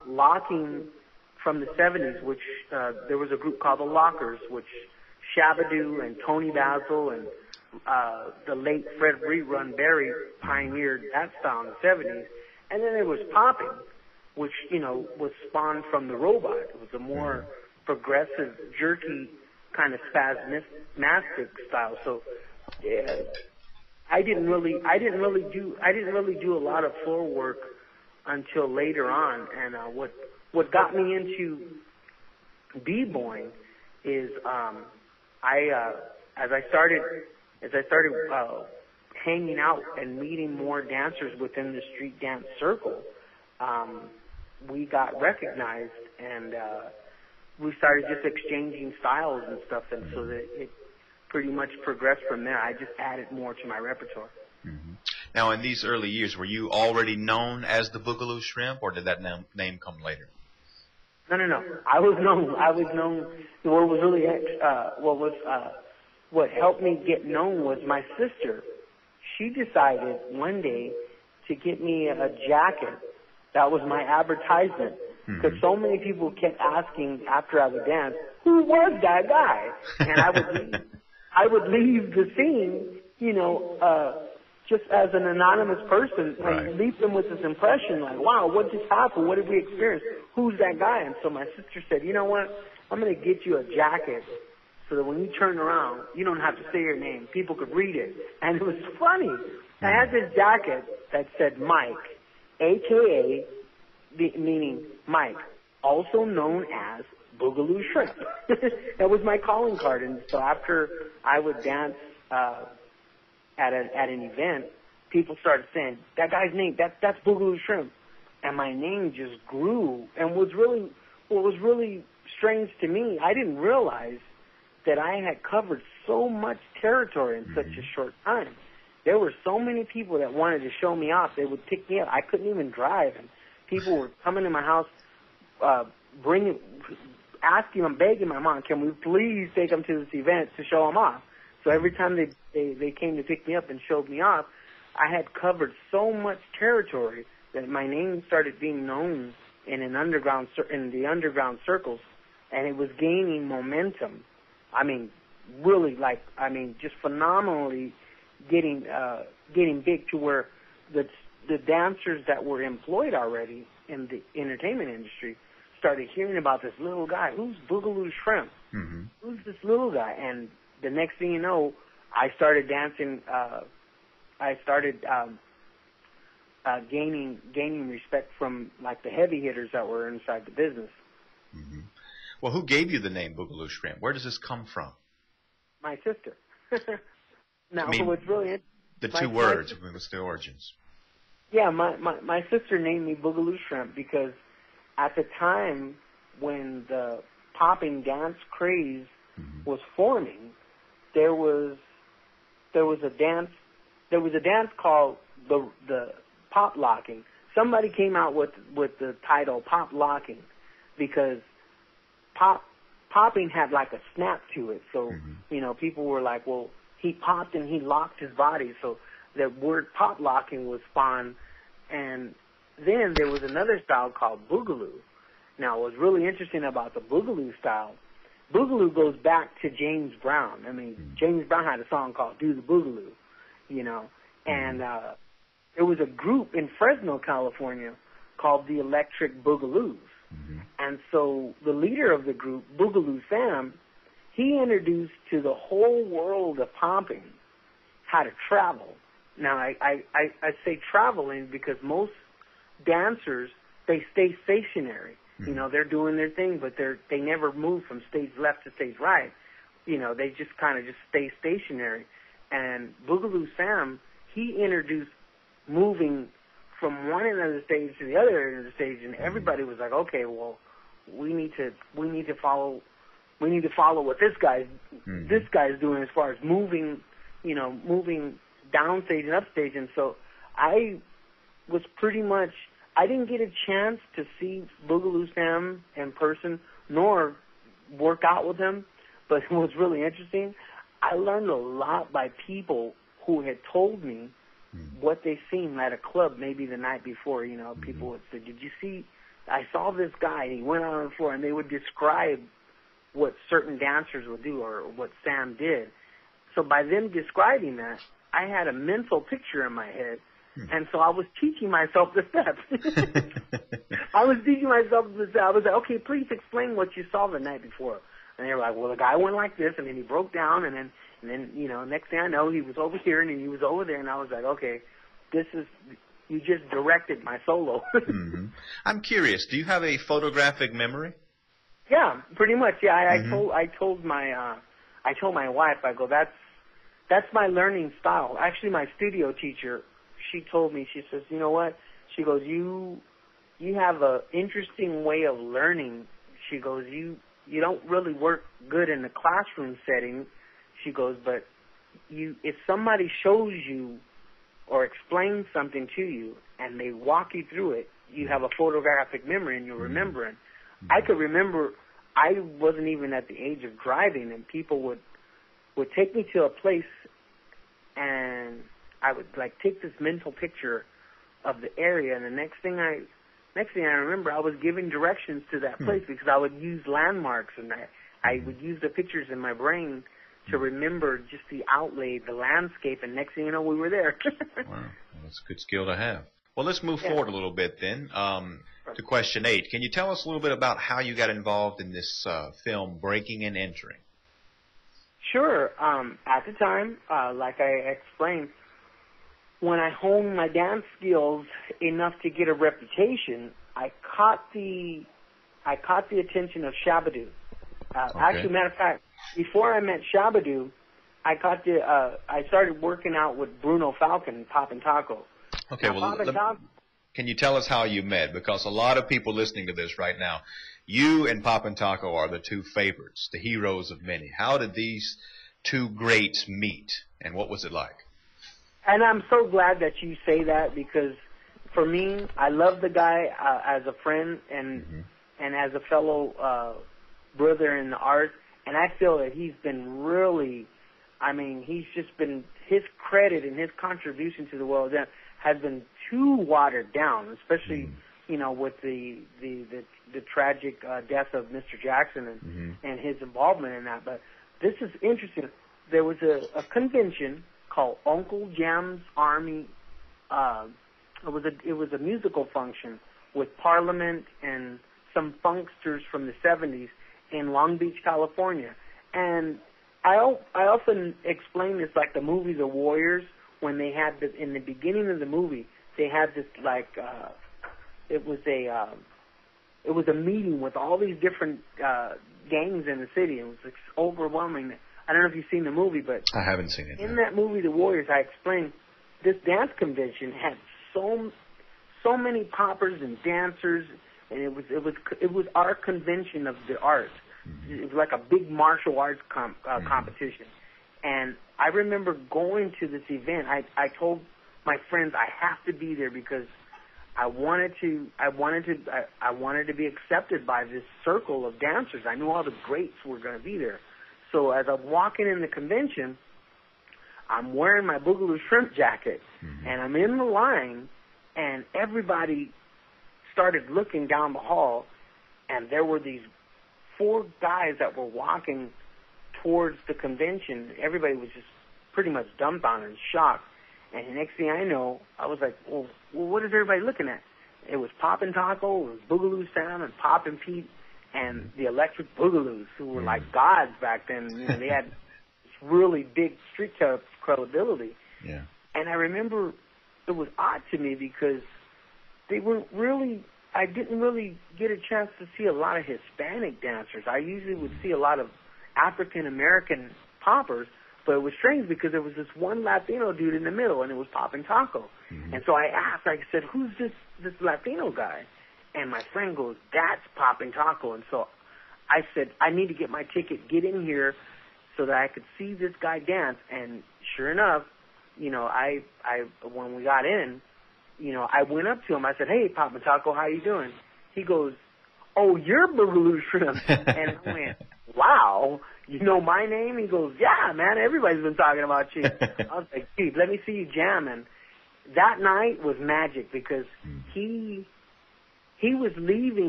locking from the 70s, which there was a group called the Lockers, which Shabadoo and Tony Basil and the late Fred Rerun Berry pioneered that style in the 70s. And then there was popping, which, was spawned from the Robot. It was a more progressive, jerky, kind of spasmodic style. So I didn't really do a lot of floor work until later on. And what got me into b-boying is as I started hanging out and meeting more dancers within the street dance circle, we got recognized, and we started just exchanging styles and stuff, and so that it pretty much progressed from there. I just added more to my repertoire. Mm-hmm. Now, in these early years, were you already known as the Boogaloo Shrimp, or did that name come later? No. I was known. What was really what helped me get known was my sister. She decided one day to get me a jacket. That was my advertisement. Because so many people kept asking after I would dance, who was that guy? And I would leave the scene, just as an anonymous person, and leave them with this impression like, wow, what just happened? What did we experience? Who's that guy? And so my sister said, you know what? I'm going to get you a jacket so that when you turn around, you don't have to say your name. People could read it. And it was funny. I had this jacket that said Mike, a.k.a. meaning Mike, also known as Boogaloo Shrimp. That was my calling card. And so after I would dance at an event, people started saying, that guy's name, that's Boogaloo Shrimp. And my name just grew. And what was really strange to me, I didn't realize that I had covered so much territory in such a short time. There were so many people that wanted to show me off. They would pick me up. I couldn't even drive. And people were coming to my house, asking them, begging my mom, can we please take them to this event to show them off? So every time they came to pick me up and showed me off, I had covered so much territory that my name started being known in the underground circles, and it was gaining momentum. I mean, really, just phenomenally getting big to where the dancers that were employed already in the entertainment industry started hearing about this little guy. Who's Boogaloo Shrimp? Mm-hmm. Who's this little guy? And the next thing you know, I started dancing. I started gaining respect from the heavy hitters that were inside the business. Mm-hmm. Well, who gave you the name Boogaloo Shrimp? Where does this come from? My sister. Now, I mean, what's really interesting, the two words, what's the origins? Yeah, my sister named me Boogaloo Shrimp because at the time when the popping dance craze was forming, there was a dance called the pop locking. Somebody came out with the title pop locking because popping had like a snap to it. So people were like, well, he popped and he locked his body. So the word pop locking was spawned. And then there was another style called Boogaloo. Now, what's really interesting about the Boogaloo style, Boogaloo goes back to James Brown. I mean, James Brown had a song called Do the Boogaloo, and there was a group in Fresno, California called the Electric Boogaloos. And so the leader of the group, Boogaloo Sam, he introduced to the whole world of popping how to travel. Now, I say traveling because most dancers, they stay stationary. They're doing their thing, but they never move from stage left to stage right. They just kind of just stay stationary. And Boogaloo Sam, he introduced moving from one end of the stage to the other end of the stage, and everybody was like, okay, well, we need to follow what this guy's doing as far as moving downstage and upstage. And so I was I didn't get a chance to see Boogaloo Sam in person nor work out with him, but it was really interesting. I learned a lot by people who had told me what they seen at a club maybe the night before. People would say, did you see I saw this guy, and he went out on the floor, and they would describe what certain dancers would do or what Sam did. So by them describing that, I had a mental picture in my head, and so I was teaching myself the steps. I was like, okay, please explain what you saw the night before. And they were like, well, the guy went like this, and then he broke down, and then next thing I know, he was over here, and then he was over there, and I was like, okay, you just directed my solo. I'm curious, do you have a photographic memory? Yeah, pretty much. Yeah, I told my wife, I go, that's my learning style. Actually, my studio teacher, she told me, she says, you know what? She goes, you have an interesting way of learning. She goes, you don't really work good in the classroom setting. She goes, but if somebody shows you or explains something to you and they walk you through it, you have a photographic memory and you'll remember it. I could remember I wasn't even at the age of driving, and people would take me to a place, and I would like take this mental picture of the area, and the next thing I remember, I was giving directions to that place because I would use landmarks, and I would use the pictures in my brain to remember just the outlay, the landscape, and next thing you know, we were there. Wow, well, that's a good skill to have. Well, let's move forward a little bit then to question 8. Can you tell us a little bit about how you got involved in this film, Breaking and Entering? Sure. At the time, like I explained, when I honed my dance skills enough to get a reputation, I caught the attention of Shabadoo. Actually, matter of fact, before I met Shabadoo, I started working out with Bruno Falcon, Poppin' Taco. Okay, can you tell us how you met? Because a lot of people listening to this right now, you and Poppin' Taco are the two favorites, the heroes of many. How did these two greats meet, and what was it like? And I'm so glad that you say that, because for me, I love the guy as a friend and as a fellow brother in the art, and I feel that he's been really, he's just been, his credit and his contribution to the world has been too watered down, especially, with the tragic death of Mr. Jackson and his involvement in that. But this is interesting. There was a convention called Uncle Jam's Army. It was a musical function with Parliament and some funksters from the 70s in Long Beach, California. And I often explain this like the movie The Warriors, when they had in the beginning of the movie, they had this it was a meeting with all these different gangs in the city. It was overwhelming. I don't know if you've seen the movie, but I haven't seen it. In that movie, The Warriors, I explained this dance convention had so many poppers and dancers, and it was our convention of the arts. It was like a big martial arts competition. And I remember going to this event. I told my friends I have to be there because I wanted to be accepted by this circle of dancers. I knew all the greats were going to be there. So as I'm walking in the convention, I'm wearing my Boogaloo shrimp jacket, and I'm in the line, and everybody started looking down the hall, and there were these 4 guys that were walking towards the convention. Everybody was just pretty much dumbfounded and shocked. And the next thing I know, I was like, well, what is everybody looking at? It was Poppin' Taco, it was Boogaloo Sam, and Poppin' Pete, and the Electric Boogaloos, who were like gods back then. They had this really big street credibility. Yeah. And I remember it was odd to me because I didn't really get a chance to see a lot of Hispanic dancers. I usually would see a lot of African-American poppers, but it was strange because there was this one Latino dude in the middle, and it was Poppin' Taco. And so I asked, I said, who's this Latino guy? And my friend goes, that's Poppin' Taco. And so I said, I need to get my ticket, get in here so that I could see this guy dance. And sure enough, I when we got in, I went up to him. I said, hey, Poppin' Taco, how you doing? He goes, oh, you're Boogaloo Shrimp. And I went, wow, you know my name? He goes, yeah, man, everybody's been talking about you. I was like, dude, let me see you jam. And that night was magic because he He was leaving